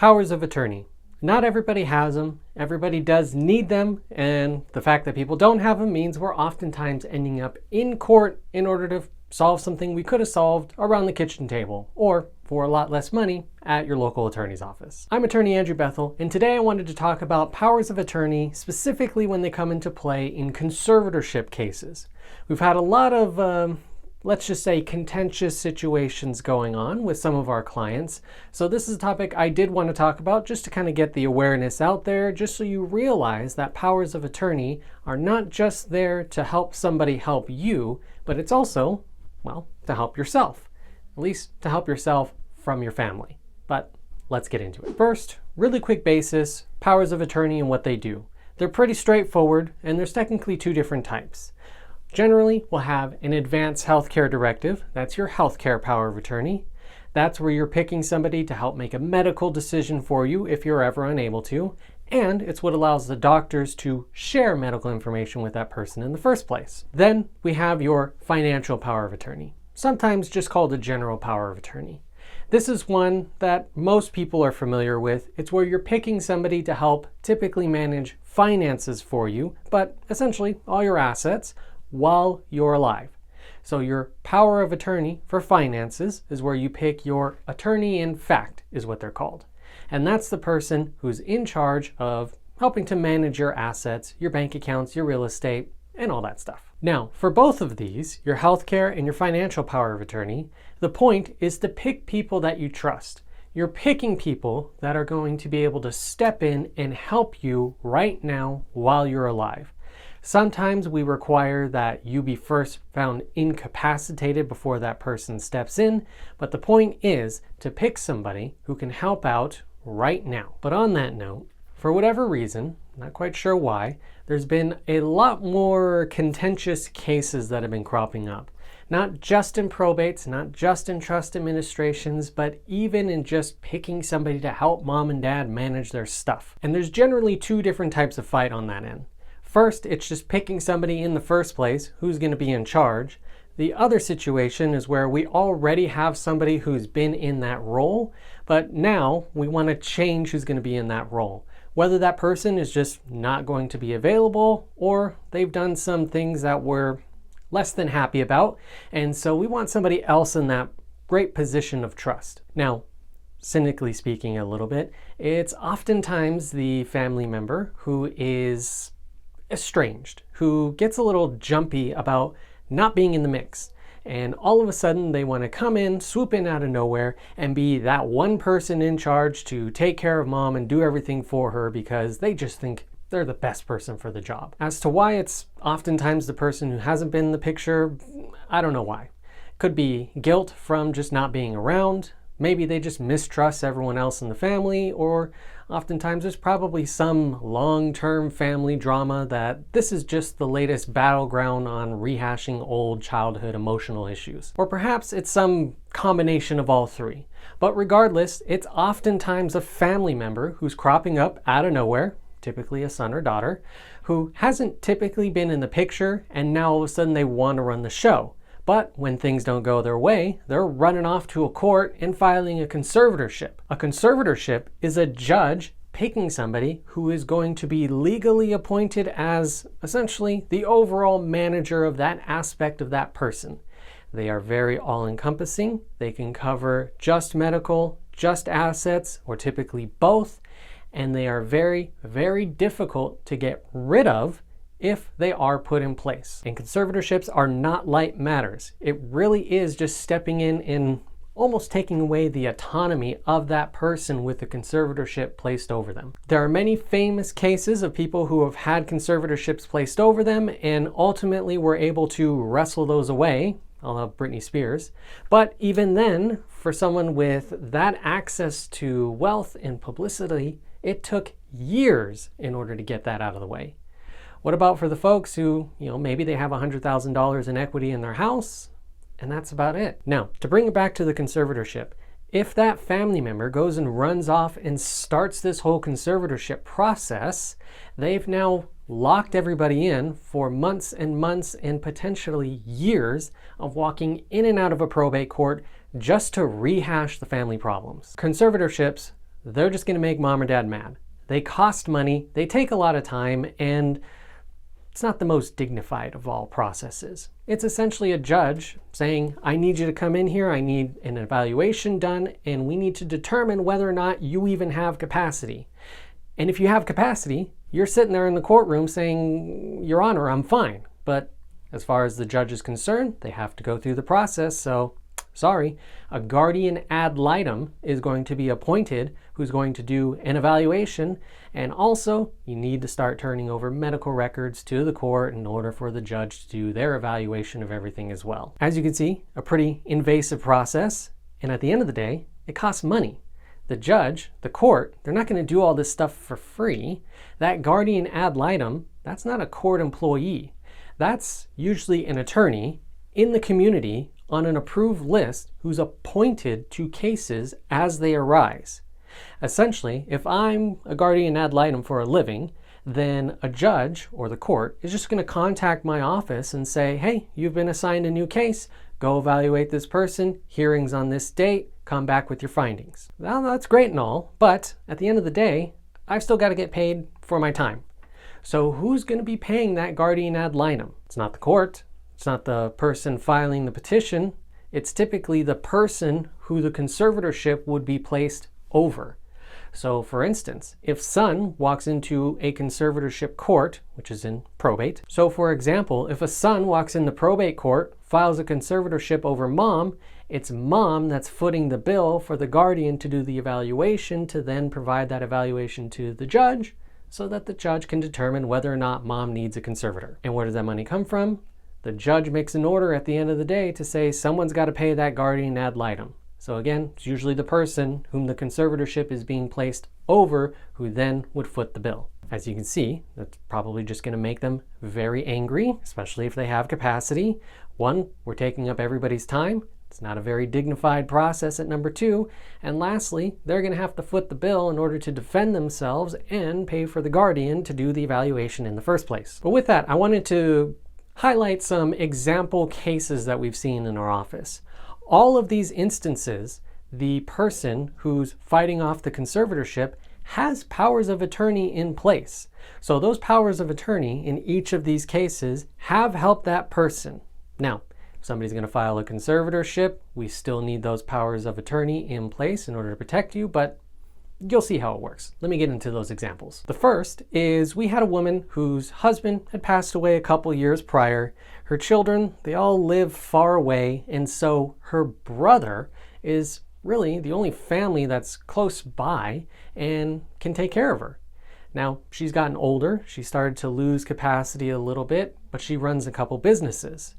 Powers of attorney. Not everybody has them. Everybody does need them, and the fact that people don't have them means we're oftentimes ending up in court in order to solve something we could have solved around the kitchen table, or for a lot less money at your local attorney's office. I'm attorney Andrew Bethel, and today I wanted to talk about powers of attorney, specifically when they come into play in conservatorship cases. We've had a lot of let's just say contentious situations going on with some of our clients. So this is a topic I did want to talk about just to kind of get the awareness out there, just so you realize that powers of attorney are not just there to help somebody help you, but it's also, well, to help yourself. At least to help yourself from your family. But let's get into it. First, really quick basis, powers of attorney and what they do. They're pretty straightforward, and there's technically two different types. Generally, we'll have an advanced healthcare directive. That's your healthcare power of attorney. That's where you're picking somebody to help make a medical decision for you if you're ever unable to. And it's what allows the doctors to share medical information with that person in the first place. Then we have your financial power of attorney, sometimes just called a general power of attorney. This is one that most people are familiar with. It's where you're picking somebody to help typically manage finances for you, but essentially all your assets, while you're alive. So your power of attorney for finances is where you pick your attorney in fact, is what they're called. And that's the person who's in charge of helping to manage your assets, your bank accounts, your real estate, and all that stuff. Now, for both of these, your healthcare and your financial power of attorney, the point is to pick people that you trust. You're picking people that are going to be able to step in and help you right now while you're alive. Sometimes we require that you be first found incapacitated before that person steps in, but the point is to pick somebody who can help out right now. But on that note, for whatever reason, not quite sure why, there's been a lot more contentious cases that have been cropping up. Not just in probates, not just in trust administrations, but even in just picking somebody to help mom and dad manage their stuff. And there's generally two different types of fight on that end. First, it's just picking somebody in the first place who's going to be in charge. The other situation is where we already have somebody who's been in that role, but now we want to change who's going to be in that role. Whether that person is just not going to be available or they've done some things that we're less than happy about, and so we want somebody else in that great position of trust. Now, cynically speaking a little bit, it's oftentimes the family member who is estranged, who gets a little jumpy about not being in the mix. And all of a sudden they want to come in, swoop in out of nowhere, and be that one person in charge to take care of mom and do everything for her because they just think they're the best person for the job. As to why it's oftentimes the person who hasn't been in the picture, I don't know why. Could be guilt from just not being around. Maybe they just mistrust everyone else in the family, or oftentimes there's probably some long-term family drama that this is just the latest battleground on rehashing old childhood emotional issues. Or perhaps it's some combination of all three. But regardless, it's oftentimes a family member who's cropping up out of nowhere, typically a son or daughter, who hasn't typically been in the picture, and now all of a sudden they want to run the show. But when things don't go their way, they're running off to a court and filing a conservatorship. A conservatorship is a judge picking somebody who is going to be legally appointed as essentially the overall manager of that aspect of that person. They are very all-encompassing. They can cover just medical, just assets, or typically both. And they are very, very difficult to get rid of if they are put in place. And conservatorships are not light matters. It really is just stepping in and almost taking away the autonomy of that person with the conservatorship placed over them. There are many famous cases of people who have had conservatorships placed over them and ultimately were able to wrestle those away, a la Britney Spears. But even then, for someone with that access to wealth and publicity, it took years in order to get that out of the way. What about for the folks who, maybe they have $100,000 in equity in their house, and that's about it. Now, to bring it back to the conservatorship, if that family member goes and runs off and starts this whole conservatorship process, they've now locked everybody in for months and months and potentially years of walking in and out of a probate court just to rehash the family problems. Conservatorships, they're just going to make mom or dad mad. They cost money, they take a lot of time, and it's not the most dignified of all processes. It's essentially a judge saying, I need you to come in here, I need an evaluation done, and we need to determine whether or not you even have capacity. And if you have capacity, you're sitting there in the courtroom saying, Your Honor, I'm fine. But as far as the judge is concerned, they have to go through the process, so sorry. A guardian ad litem is going to be appointed who's going to do an evaluation, and also you need to start turning over medical records to the court in order for the judge to do their evaluation of everything as well. As you can see, a pretty invasive process, and at the end of the day, it costs money. The judge, the court, they're not going to do all this stuff for free. That guardian ad litem, that's not a court employee. That's usually an attorney in the community on an approved list who's appointed to cases as they arise. Essentially, if I'm a guardian ad litem for a living, then a judge or the court is just going to contact my office and say, hey, you've been assigned a new case, go evaluate this person, hearings on this date, come back with your findings. Well, that's great and all, but at the end of the day, I've still got to get paid for my time. So who's going to be paying that guardian ad litem? It's not the court. It's not the person filing the petition. It's typically the person who the conservatorship would be placed over. So for instance, if son walks into a conservatorship court, which is in probate. So for example, if a son walks into probate court, files a conservatorship over mom, it's mom that's footing the bill for the guardian to do the evaluation to then provide that evaluation to the judge so that the judge can determine whether or not mom needs a conservator. And where does that money come from? The judge makes an order at the end of the day to say someone's got to pay that guardian ad litem. So again, it's usually the person whom the conservatorship is being placed over who then would foot the bill. As you can see, that's probably just going to make them very angry, especially if they have capacity. One, we're taking up everybody's time. It's not a very dignified process at number two. And lastly, they're going to have to foot the bill in order to defend themselves and pay for the guardian to do the evaluation in the first place. But with that, I wanted to highlight some example cases that we've seen in our office. All of these instances, the person who's fighting off the conservatorship has powers of attorney in place. So those powers of attorney in each of these cases have helped that person. Now, if somebody's going to file a conservatorship, we still need those powers of attorney in place in order to protect you, but you'll see how it works. Let me get into those examples. The first is we had a woman whose husband had passed away a couple years prior. Her children, they all live far away, and so her brother is really the only family that's close by and can take care of her. Now, she's gotten older. She started to lose capacity a little bit, but she runs a couple businesses.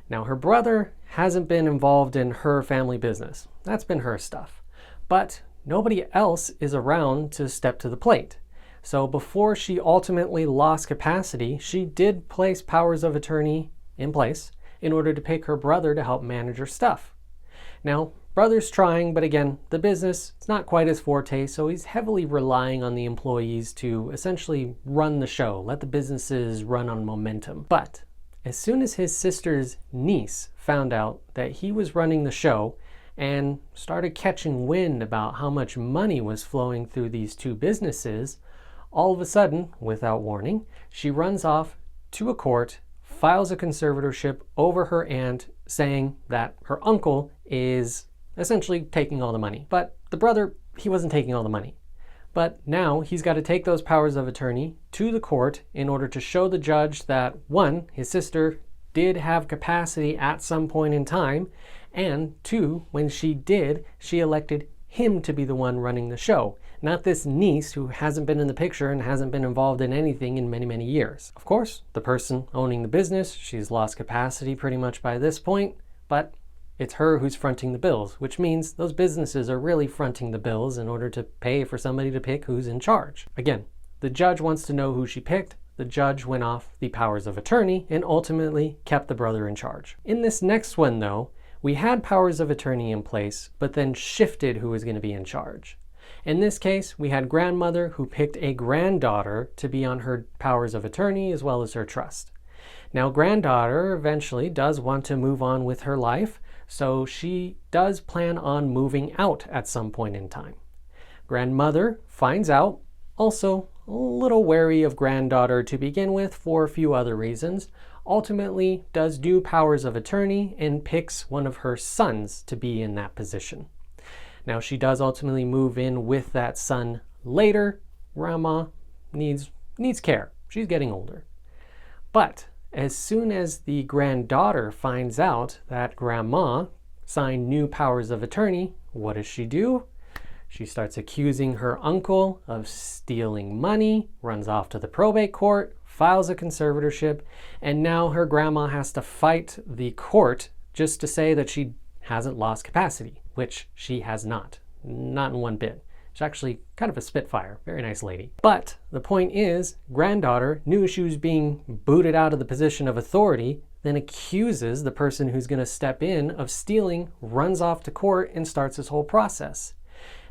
Now, her brother hasn't been involved in her family business. That's been her stuff. But nobody else is around to step to the plate. So before she ultimately lost capacity, she did place powers of attorney in place in order to pick her brother to help manage her stuff. Now, brother's trying, but again, the business, it's not quite his forte, so he's heavily relying on the employees to essentially run the show, let the businesses run on momentum. But as soon as his sister's niece found out that he was running the show and started catching wind about how much money was flowing through these two businesses, all of a sudden, without warning, she runs off to a court, files a conservatorship over her aunt, saying that her uncle is essentially taking all the money. But the brother, he wasn't taking all the money. But now he's got to take those powers of attorney to the court in order to show the judge that, one, his sister did have capacity at some point in time, and two, when she did, she elected him to be the one running the show, not this niece who hasn't been in the picture and hasn't been involved in anything in many, many years. Of course, the person owning the business, she's lost capacity pretty much by this point, but it's her who's fronting the bills, which means those businesses are really fronting the bills in order to pay for somebody to pick who's in charge. Again, the judge wants to know who she picked. The judge went off the powers of attorney and ultimately kept the brother in charge. In this next one, though, we had powers of attorney in place, but then shifted who was going to be in charge. In this case, we had grandmother who picked a granddaughter to be on her powers of attorney as well as her trust. Now, granddaughter eventually does want to move on with her life, so she does plan on moving out at some point in time. Grandmother finds out, also a little wary of granddaughter to begin with for a few other reasons, ultimately does do powers of attorney and picks one of her sons to be in that position. Now she does ultimately move in with that son later. Grandma needs care. She's getting older. But as soon as the granddaughter finds out that grandma signed new powers of attorney, what does she do? She starts accusing her uncle of stealing money, runs off to the probate court, files a conservatorship, and now her grandma has to fight the court just to say that she hasn't lost capacity, which she has not in one bit. She's actually kind of a spitfire, very nice lady. But the point is, granddaughter knew she was being booted out of the position of authority, then accuses the person who's going to step in of stealing, runs off to court, and starts this whole process.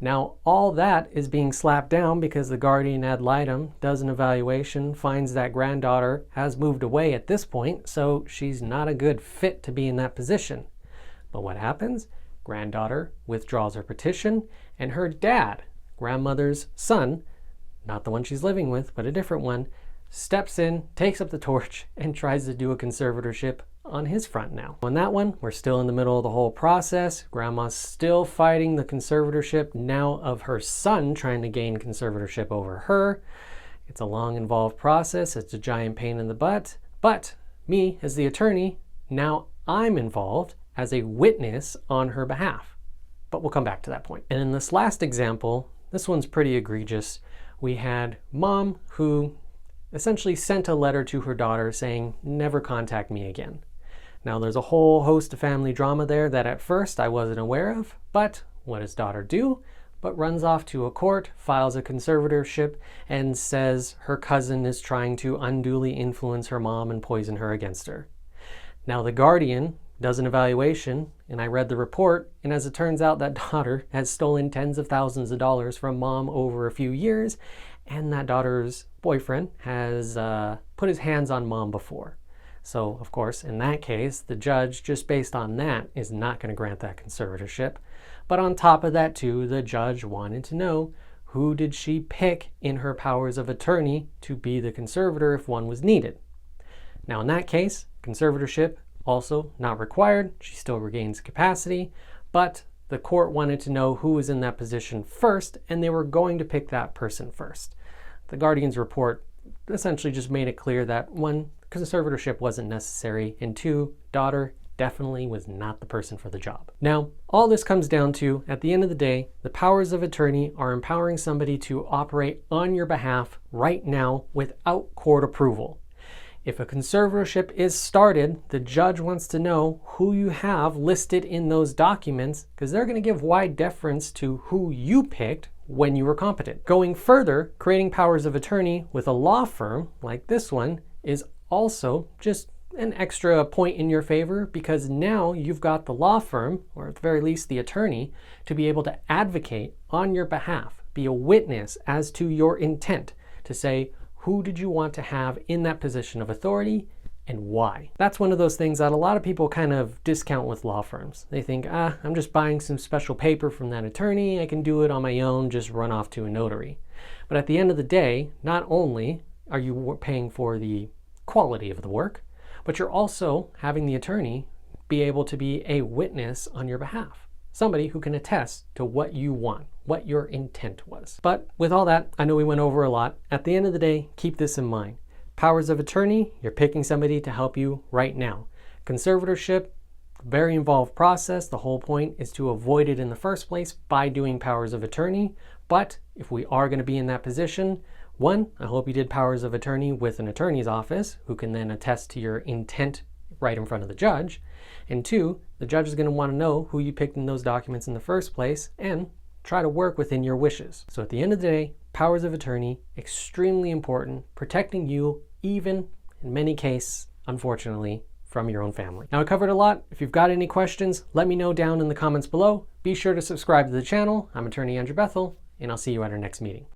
Now, all that is being slapped down because the guardian ad litem does an evaluation, finds that granddaughter has moved away at this point, so she's not a good fit to be in that position. But what happens? Granddaughter withdraws her petition, and her dad, grandmother's son, not the one she's living with, but a different one, steps in, takes up the torch, and tries to do a conservatorship on his front now. On that one, we're still in the middle of the whole process. Grandma's still fighting the conservatorship now of her son trying to gain conservatorship over her. It's a long, involved process. It's a giant pain in the butt. But me, as the attorney, now I'm involved as a witness on her behalf. But we'll come back to that point. And in this last example, this one's pretty egregious. We had mom who essentially sent a letter to her daughter saying, never contact me again. Now there's a whole host of family drama there that at first I wasn't aware of, but what does daughter do? But runs off to a court, files a conservatorship, and says her cousin is trying to unduly influence her mom and poison her against her. Now the guardian does an evaluation, and I read the report, and as it turns out, that daughter has stolen tens of thousands of dollars from mom over a few years, and that daughter's boyfriend has put his hands on mom before. So, of course, in that case, the judge, just based on that, is not going to grant that conservatorship. But on top of that, too, the judge wanted to know who did she pick in her powers of attorney to be the conservator if one was needed. Now, in that case, conservatorship also not required. She still regains capacity, but the court wanted to know who was in that position first, and they were going to pick that person first. The guardian's report essentially just made it clear that one, conservatorship wasn't necessary, and two, daughter definitely was not the person for the job. Now, all this comes down to, at the end of the day, the powers of attorney are empowering somebody to operate on your behalf right now without court approval. If a conservatorship is started, the judge wants to know who you have listed in those documents because they're going to give wide deference to who you picked when you were competent. Going further, creating powers of attorney with a law firm like this one is also just an extra point in your favor because now you've got the law firm, or at the very least the attorney, to be able to advocate on your behalf, be a witness as to your intent, to say who did you want to have in that position of authority and why. That's one of those things that a lot of people kind of discount with law firms. They think, I'm just buying some special paper from that attorney, I can do it on my own, just run off to a notary. But at the end of the day, not only are you paying for the quality of the work, but you're also having the attorney be able to be a witness on your behalf. Somebody who can attest to what you want, what your intent was. But with all that, I know we went over a lot. At the end of the day, keep this in mind. Powers of attorney, you're picking somebody to help you right now. Conservatorship, very involved process. The whole point is to avoid it in the first place by doing powers of attorney. But if we are going to be in that position, one, I hope you did powers of attorney with an attorney's office who can then attest to your intent right in front of the judge. And two, the judge is going to want to know who you picked in those documents in the first place and try to work within your wishes. So at the end of the day, powers of attorney, extremely important, protecting you, even in many cases, unfortunately, from your own family. Now I covered a lot. If you've got any questions, let me know down in the comments below. Be sure to subscribe to the channel. I'm attorney Andrew Bethel, and I'll see you at our next meeting.